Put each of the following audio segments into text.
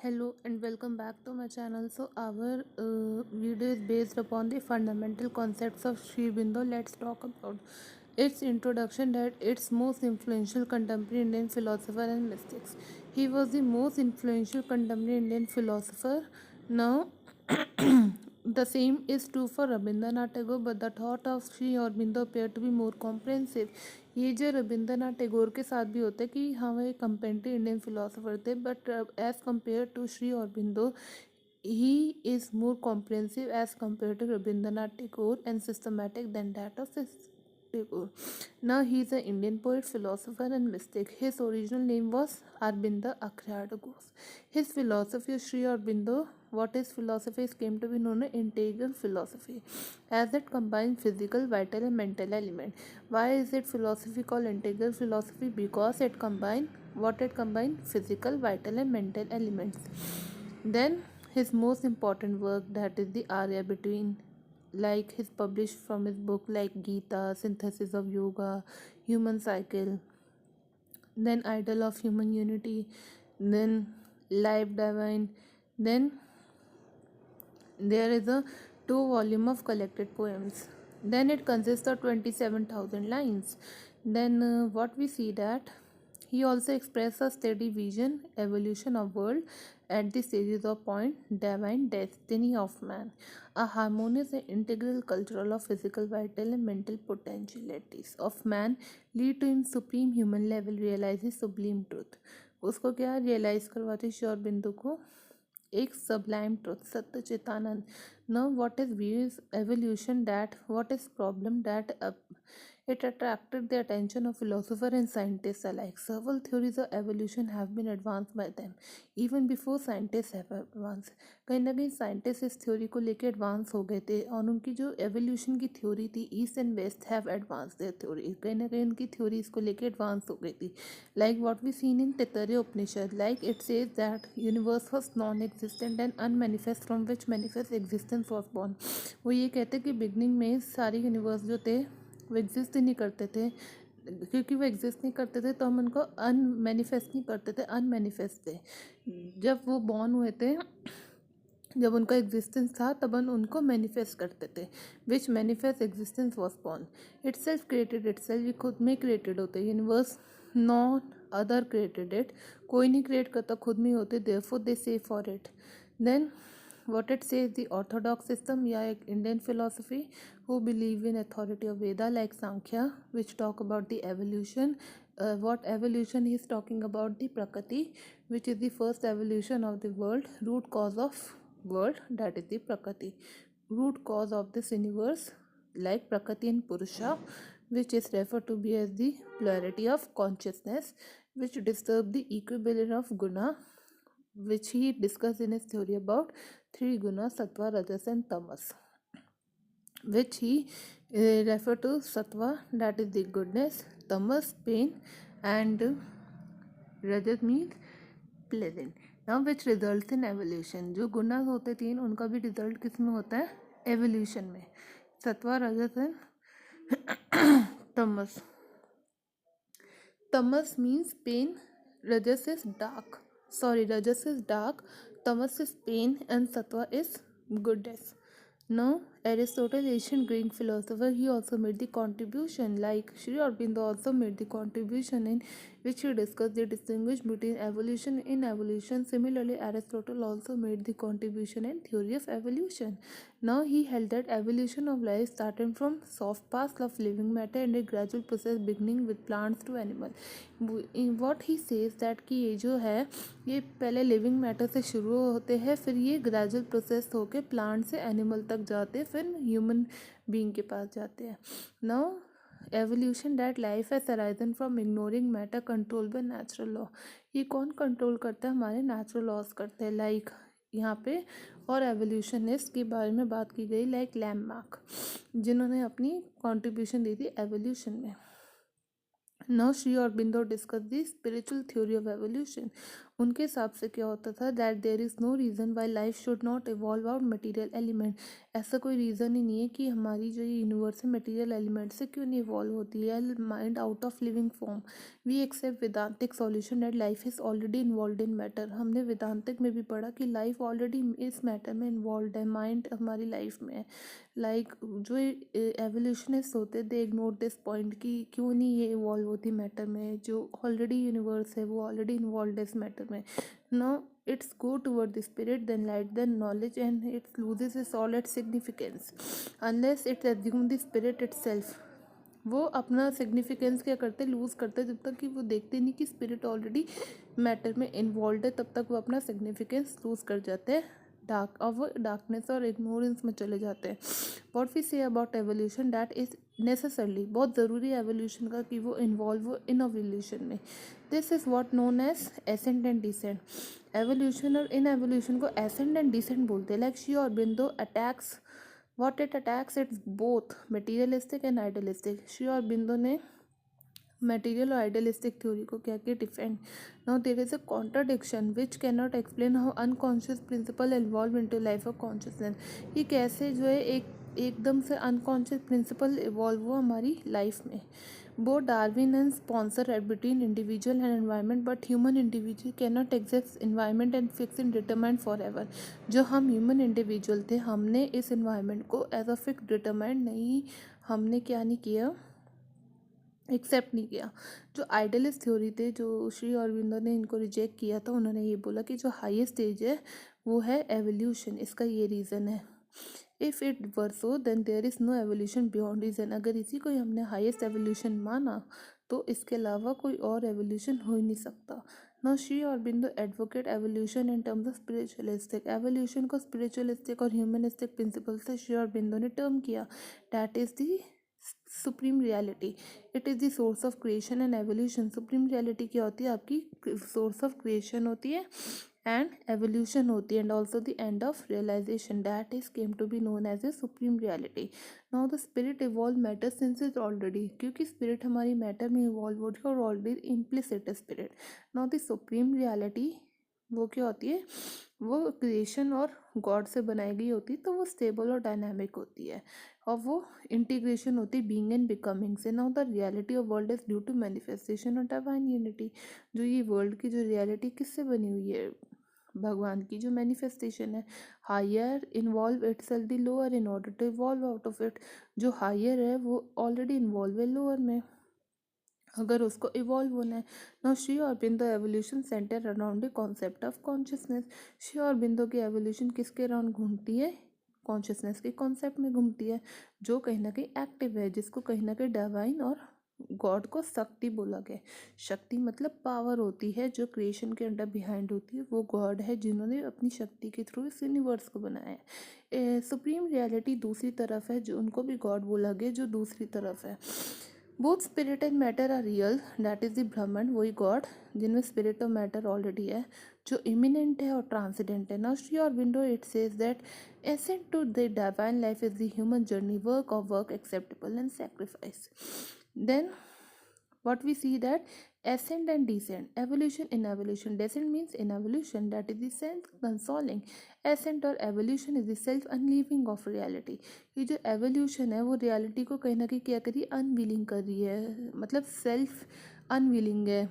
Hello and welcome back to my channel. So our video is based upon the fundamental concepts of Sri Aurobindo. Let's talk about its introduction. That its most influential contemporary Indian philosopher and mystics. He was the most influential contemporary Indian philosopher. Now the same is true for Rabindranath Tagore, but the thought of Sri Aurobindo appeared to be more comprehensive. ये जो रविंद्रनाथ टैगोर के साथ भी होता है कि हम एक कंपेरेटिव इंडियन फिलोसोफर थे, but as compare to Shri Aurobindo he is more comprehensive as compared to Rabindranath Tagore and systematic than that of Tagore. Now he is an Indian poet, philosopher and mystic. His original name was Arbinder Akhyad Ghosh. His philosophy of Sri Aurobindo, what his philosophy is came to be known as integral philosophy, as it combines physical, vital and mental element. Why is it philosophy called integral philosophy? Because it combines physical, vital and mental elements. Then his most important work, that is the Arya between, like his published from his book like Gita, Synthesis of Yoga, Human Cycle, then Idol of Human Unity, then Life Divine, then there is a 2 volume of collected poems. Then it consists of 27,000 lines. Then what we see that he also expressed a steady vision, evolution of world at the stages of point, divine destiny of man, a harmonious and integral cultural of physical, vital and mental potentialities of man lead to in supreme human level realizes sublime truth. उसको क्या realise करवाते sure बिंदु को एक sublime truth, Satya Chitanand. Now, what is views evolution? That what is problem that it attracted the attention of philosophers and scientists alike. Several theories of evolution have been advanced by them, even before scientists have advanced. कहीं ना कहीं scientist इस theory को लेके advance हो गए थे और उनकी जो एवोल्यूशन की थ्योरी थी, east and west have advance their theory, कहीं ना कहीं उनकी थ्योरी इसको लेके एडवांस हो गई थी. Like what we seen in Taittiriya Upanishad, like it says that universe was non existent and unmanifest from which manifest existence was born. वो ये कहते कि बिगनिंग में सारे यूनिवर्स जो थे वो एग्जिस्ट ही नहीं करते थे, क्योंकि वो एग्जिस्ट नहीं करते थे तो हम उनको अनमैनिफेस्ट नहीं करते थे, अनमैनिफेस्ट थे. जब वो बॉर्न हुए थे, जब उनका एग्जिस्टेंस था तब हम उनको मैनिफेस्ट करते थे, which manifest existence was born. It self created it self, ये खुद में क्रिएटेड होते हैं universe, not other created it, कोई नहीं क्रिएट करता, खुद में होते, therefore they say for it. Then what it says the orthodox system या एक Indian philosophy who believe in authority of Veda like Sankhya, which talk about the evolution. What evolution he is talking about? The Prakriti, which is the first evolution of the world, root cause of world, that is the Prakriti, root cause of this universe, like Prakriti and Purusha, which is referred to be as the plurality of consciousness, which disturb the equilibrium of guna, which he discussed in his theory about 3 gunas, sattva, rajas and tamas, which he referred to sattva, that is the goodness, tamas pain, and rajas means pleasant. Now which results in evolution. जो गुना होते 3 उनका भी result किस में होता है? Evolution में. सत्वा, रजस and Tamas. Tamas means pain, rajas is dark. Rajas is dark, tamas is pain, and sattva is goodness. Now, Aristotle, ancient Greek philosopher, he also made the contribution. Like Sri Aurobindo also made the contribution in which he discussed the distinguish between evolution and evolution. Similarly, Aristotle also made the contribution in theory of evolution. Now he held that evolution of life started from soft parts of living matter and a gradual process beginning with plants to animal. What he says that कि ये जो है ये पहले living matter से शुरू होते हैं, फिर ये ग्रेजुअल प्रोसेस होके प्लांट से एनिमल तक जाते हैं, फिर ह्यूमन बीइंग के पास जाते हैं. Now evolution that life has arisen from ignoring matter control by natural law. ये कौन कंट्रोल करता है? हमारे नेचुरल लॉज करते हैं. लाइक यहाँ पे और एवोल्यूशनिस्ट के बारे में बात की गई, लाइक लैम्बार्क, जिन्होंने अपनी कंट्रीब्यूशन दी थी एवोल्यूशन में. Now Shri Aurobindo discuss the spiritual theory of evolution. उनके हिसाब से क्या होता था, that there is no reason why life should not evolve out material element. ऐसा कोई रीज़न ही नहीं है कि हमारी जो ये यूनिवर्स है मटेरियल एलिमेंट से क्यों नहीं इवॉल्व होती है, mind out of living form. We accept Vedantic solution that life is already involve in matter. हमने वेदांतिक में भी पढ़ा कि लाइफ ऑलरेडी इस मैटर में इन्वॉल्व है, माइंड हमारी लाइफ में है। लाइक जो एवोल्यूशनिस्ट होते दे इग्नोर दिस पॉइंट कि क्यों नहीं ये इवॉल्व होती मैटर में, जो ऑलरेडी यूनिवर्स है वो ऑलरेडी इन्वॉल्व है इस मैटर में। No it's go toward the spirit then light then knowledge and it loses its all its significance unless its assume the spirit itself. वो अपना सिग्निफिकेंस क्या करते, लूज़ करते, जब तक कि वो देखते नहीं कि स्पिरिट ऑलरेडी मैटर में इन्वॉल्व है, तब तक वो अपना सिग्निफिकेंस लूज़ कर जाते हैं, डार्क और वो डार्कनेस और इग्नोरेंस में चले जाते हैं। What we say about evolution that is necessarily, बहुत ज़रूरी है एवोल्यूशन का कि वो इन्वॉल्व हो इन एवोल्यूशन में। This is what known as ascent and descent. Evolution और इन एवोल्यूशन को एसेंट एंड डिसेंट बोलते हैं। Like Shri Aurobindo attacks what it attacks, it's both materialistic and idealistic. Shri Aurobindo ने मटेरियल और आइडियलिस्टिक थ्योरी को क्या किया, defend. Now there is a contradiction which can not explain how unconscious principle involve into life of consciousness. ये कैसे जो है एकदम से अनकॉन्शियस प्रिंसिपल इवॉल्व हुआ हमारी लाइफ में। Both Darwin and Spencer at between individual and environment, but human individual can not exist environment and fix in determined forever. जो हम ह्यूमन इंडिविजुअल थे, हमने इस एनवायरनमेंट को एज अ फिक्स डिटरमाइंड नहीं, हमने क्या नहीं किया, एक्सेप्ट नहीं किया। जो आइडियलिस्ट थ्योरी थे, जो श्री अरबिंदो ने इनको रिजेक्ट किया था, उन्होंने ये बोला कि जो हाईएस्ट स्टेज है वो है एवोल्यूशन। इसका ये रीज़न है, if it were so then there is no evolution beyond reason. अगर इसी को ही हमने हाईएस्ट एवोल्यूशन माना तो इसके अलावा कोई और एवोल्यूशन हो ही नहीं सकता। Now Shri Aurobindo advocate evolution in terms of spiritualistic. Evolution को स्पिरिचुअलिस्टिक और ह्यूमनिस्टिक प्रिंसिपल से श्री अरबिंदो ने टर्म किया। That is the supreme reality, it is the source of creation and evolution. Supreme reality क्या होती है, आपकी सोर्स ऑफ क्रिएशन होती है एंड एवोल्यूशन होती है, and also the end of realisation, that is came to be known as a supreme reality. Now the spirit evolve matter since is already, क्योंकि spirit हमारी मैटर में evolve हो रही है और ऑलरेडी इम्प्लिसिट है spirit. Now the supreme reality वो क्या होती है, वो क्रिएशन और गॉड से बनाई गई होती है, तो वो स्टेबल और डायनामिक होती है और वो इंटीग्रेशन होती है बीइंग एंड बिकमिंग से। Now the reality of world is due to manifestation of divine unity. जो ये वर्ल्ड की जो रियलिटी किससे बनी हुई है, भगवान की जो मैनिफेस्टेशन है। Higher involve itself the lower in order to evolve out of it. जो हायर है वो ऑलरेडी इन्वॉल्व है लोअर में, अगर उसको इवॉल्व होना है। Now Shri Aurobindo evolution centre around the concept of consciousness. Shri Aurobindo की एवोल्यूशन किसके अराउंड घूमती है, कॉन्शियसनेस के कॉन्सेप्ट में घूमती है, जो कहीं ना कहीं एक्टिव है, जिसको कहीं ना कहीं डिवाइन और गॉड को शक्ति बोला गया। शक्ति मतलब पावर होती है जो क्रिएशन के अंडर बिहाइंड होती है, वो गॉड है जिन्होंने अपनी शक्ति के थ्रू इस यूनिवर्स को बनाया है। सुप्रीम रियलिटी दूसरी तरफ है, जो उनको भी गॉड बोला गया, जो दूसरी तरफ है। Both spirit and matter are real, that is the Brahman, वही गॉड जिनमें स्पिरिट और मैटर ऑलरेडी है, जो इमिनेंट है और ट्रांसीडेंट है। Now Shri Aurobindo it says that ascent to the divine life is the human journey, work of work acceptable and sacrifice. Then what we see that ascent and descent, evolution in evolution. Descent means in evolution, that is the self consoling. Ascent और evolution is the self unleaving of reality. ये जो evolution है वो reality को कहीं ना कहीं क्या करी, unwilling कर रही है, मतलब self unwilling है,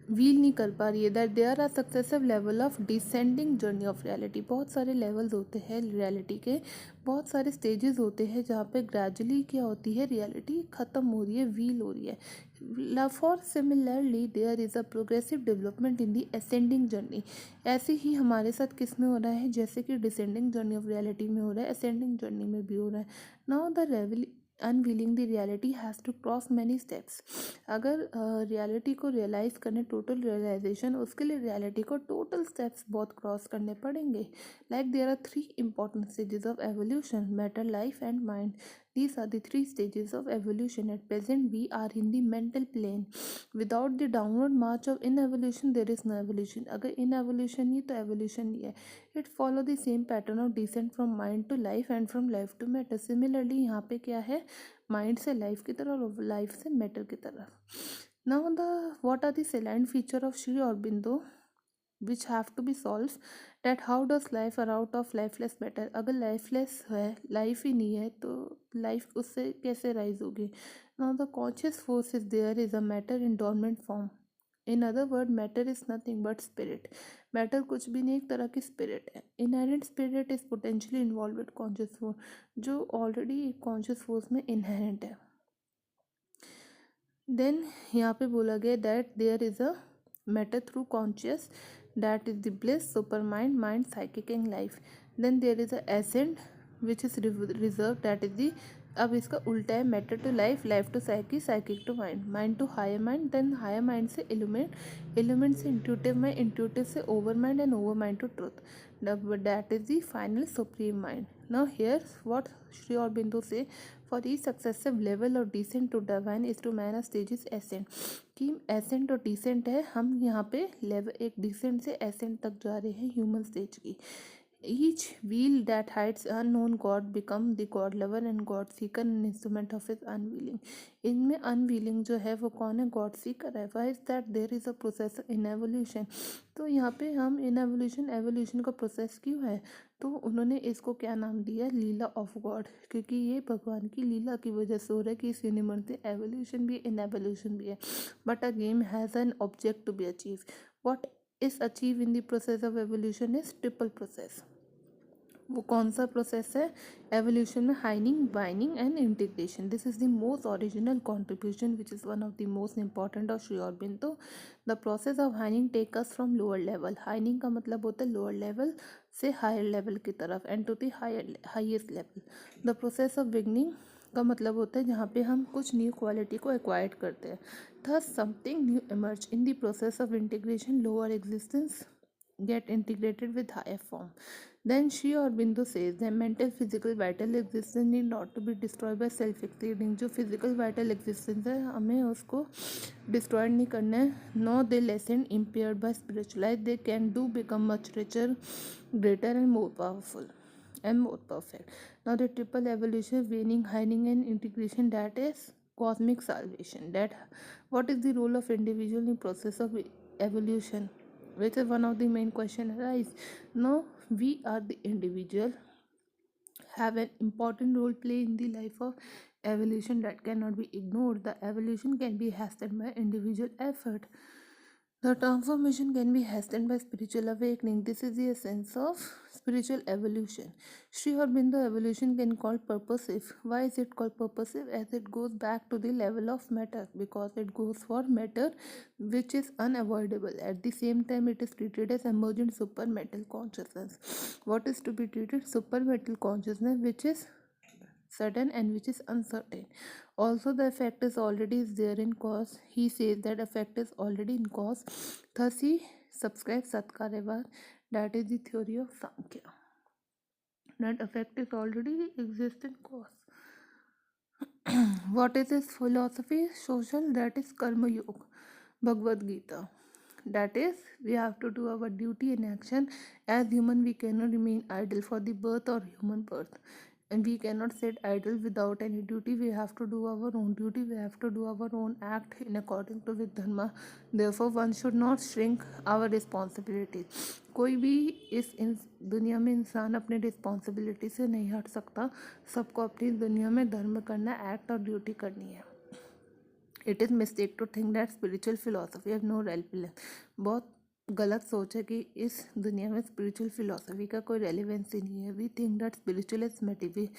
व्हील नहीं कर पा रही है। That there are successive level of descending journey of reality. बहुत सारे लेवल्स होते हैं रियलिटी के, बहुत सारे स्टेजेस होते हैं जहाँ पे ग्रेजुअली क्या होती है, रियलिटी ख़त्म हो रही है, व्हील हो रही है। For similarly there is a progressive development in the ascending journey. ऐसे ही हमारे साथ किस में हो रहा है, जैसे कि डिसेंडिंग जर्नी ऑफ रियलिटी में हो रहा है, असेंडिंग जर्नी में भी हो रहा है। Now the unveiling the reality has to cross many steps. अगर रियलिटी को रियलाइज़ करने, टोटल रियलाइजेशन, उसके लिए रियलिटी को टोटल स्टेप्स बहुत क्रॉस करने पड़ेंगे। Like there are 3 important stages of evolution, matter, life and mind. These are the three stages of evolution. At present, we are in the mental plane. Without the downward march of inevolution, there is no evolution. अगर inevolution नहीं तो evolution नहीं है. It follow the same pattern of descent from mind to life and from life to matter. Similarly, यहाँ पे क्या है, mind से life की तरफ और life से matter की तरफ. Now what are the salient feature of Sri Aurobindo which have to be solved, that how does life around of lifeless matter. अगर lifeless है, life ही नहीं है, तो life उससे कैसे rise होगी. Now the conscious force is there is a matter in dormant form. In other word, matter is nothing but spirit. Matter कुछ भी नहीं, एक तरह की spirit है. Inherent spirit is potentially involved with conscious force, जो already conscious force में inherent है. Then यहाँ पे बोला गया that there is a matter through conscious, that is the bliss, supermind, mind, psychic and life. Then there is a ascent which is reserved, that is the, अब इसका उल्टा है, matter to life, life to psyche, psychic to mind, mind to higher mind, then higher mind से element, element से intuitive mind, intuitive से over mind and over mind to truth. That is the final supreme mind. Now here's what Sri Aurobindo say, for each successive level of descent to divine is to man a stage is ascent. कि ascent और descent है, हम यहाँ पे level एक descent से ascent तक जा रहे हैं human stage की. Each wheel that hides unknown God become the God lover and God seeker and instrument of his unveiling. इनमें unveiling जो है वो कौन है, God seeker है. Why is that? There is a process in evolution. तो यहाँ पे हम in evolution का process क्यों है, तो उन्होंने इसको क्या नाम दिया, लीला ऑफ गॉड, क्योंकि ये भगवान की लीला की वजह से हो रहा है कि इस यूनिवर्स में एवोल्यूशन भी इन एवोल्यूशन भी है. But a game has an object to be achieve. What is achieve in the process of evolution is triple process. वो कौन सा प्रोसेस है एवोल्यूशन में, heightening, widening and integration. This is the most original contribution which is one of the most important of Shri Aurobindo. The process of heightening take us from lower level. Heightening का मतलब होता है lower level से higher level की तरफ, and to the highest level. The process of beginning का मतलब होता है जहाँ पे हम कुछ न्यू क्वालिटी को एक्वायर्ड करते हैं. Thus something new emerge. In the process of integration lower existence get integrated with higher form. Then Sri Aurobindo says that mental, physical, vital existence need not to be destroyed by self-exceeding. जो physical vital existence है हमें उसको destroy नहीं करना है. No, they lessen impaired by spiritual life. They can do become much richer, greater and more powerful and more perfect. Now the triple evolution, waning, hiding and integration, that is cosmic salvation. That what is the role of individual in process of evolution, which is one of the main question arise. Now we are the individual have an important role play in the life of evolution that cannot be ignored. The evolution can be hastened by individual effort. The transformation can be hastened by spiritual awakening. This is the essence of spiritual evolution. Sri Aurobindo evolution can be called purposive. Why is it called purposive? As it goes back to the level of matter, because it goes for matter which is unavoidable. At the same time, it is treated as emergent supermental consciousness. What is to be treated? Supermental consciousness, which is certain and which is uncertain. Also the effect is already is there in cause. He says that effect is already in cause. Thus he subscribes Satkaryavad, that is the theory of Sankhya, that effect is already exist in cause. What is his philosophy? Social, that is Karma Yoga, Bhagavad Gita. That is, we have to do our duty in action. As human, we cannot remain idle for the birth or human birth, and we cannot sit idle without any duty. We have to do our own duty. We have to do our own act in according to with dharma. Therefore, one should not shrink our responsibilities. कोई भी इस दुनिया में इंसान अपने responsibility से नहीं हट सकता. सबको अपनी दुनिया में धर्म करना, एक्ट और ड्यूटी करनी है. It is mistake to think that spiritual philosophy have no relevance. बहुत गलत सोच है कि इस दुनिया में स्पिरिचुअल फिलोसफी का कोई रेलिवेंस ही नहीं है. We think that spiritual is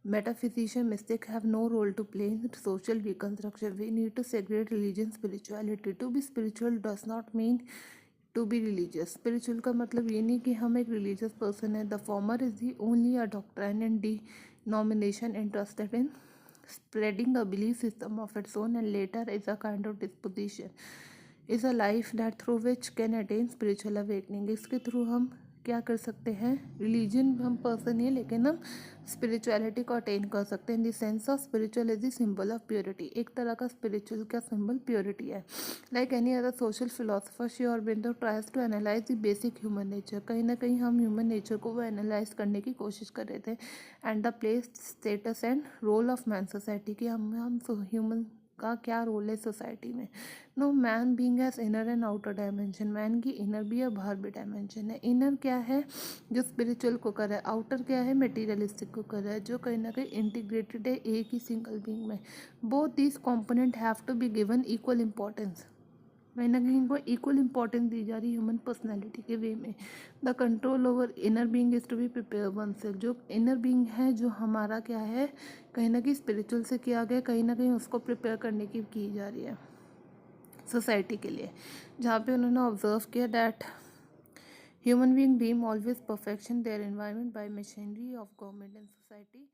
metaphysical mistake have no role to play in social reconstruction. We need to segregate religion spirituality. To be spiritual does not mean to be religious. Spiritual का मतलब ये नहीं कि हम एक religious person है. The former is the only a doctrine and denomination interested in spreading a belief system of its own, and later is a kind of disposition, is a life that through which can attain spiritual awakening. इसके through हम क्या कर सकते हैं, religion हम person ही है लेकिन हम स्पिरिचुअलिटी को अटेन कर सकते हैं। In the sense of spiritual is the symbol of purity, एक तरह का स्पिरिचुअल का सिंबल प्योरिटी है। Like any other social philosopher Shri Aurobindo tries to analyse the basic human nature, कहीं ना कहीं हम ह्यूमन नेचर को वो एनालाइज करने की कोशिश कर रहे थे। And the place, status and role of man society, कि हम ह्यूमन का क्या रोल है सोसाइटी में। No, man being as inner and outer dimension, man की इनर भी है बाहर भी डायमेंशन है। इनर क्या है, जो स्पिरिचुअल को कर है, आउटर क्या है, मटेरियलिस्टिक को कर है, जो कहीं ना कहीं इंटीग्रेटेड है एक ही सिंगल बीइंग में। Both these component have to be given equal importance, कहीं ना कहीं इनको इक्वल इंपॉर्टेंस दी जा रही है ह्यूमन पर्सनैलिटी के वे में। The control over inner being is to be prepare oneself, जो इनर बीइंग है जो हमारा क्या है, कहीं ना कहीं स्पिरिचुअल से किया गया, कहीं ना कहीं उसको प्रिपेयर करने की जा रही है सोसाइटी के लिए। जहाँ पे उन्होंने ऑब्जर्व किया that human being deem always perfection their environment by machinery of government and society.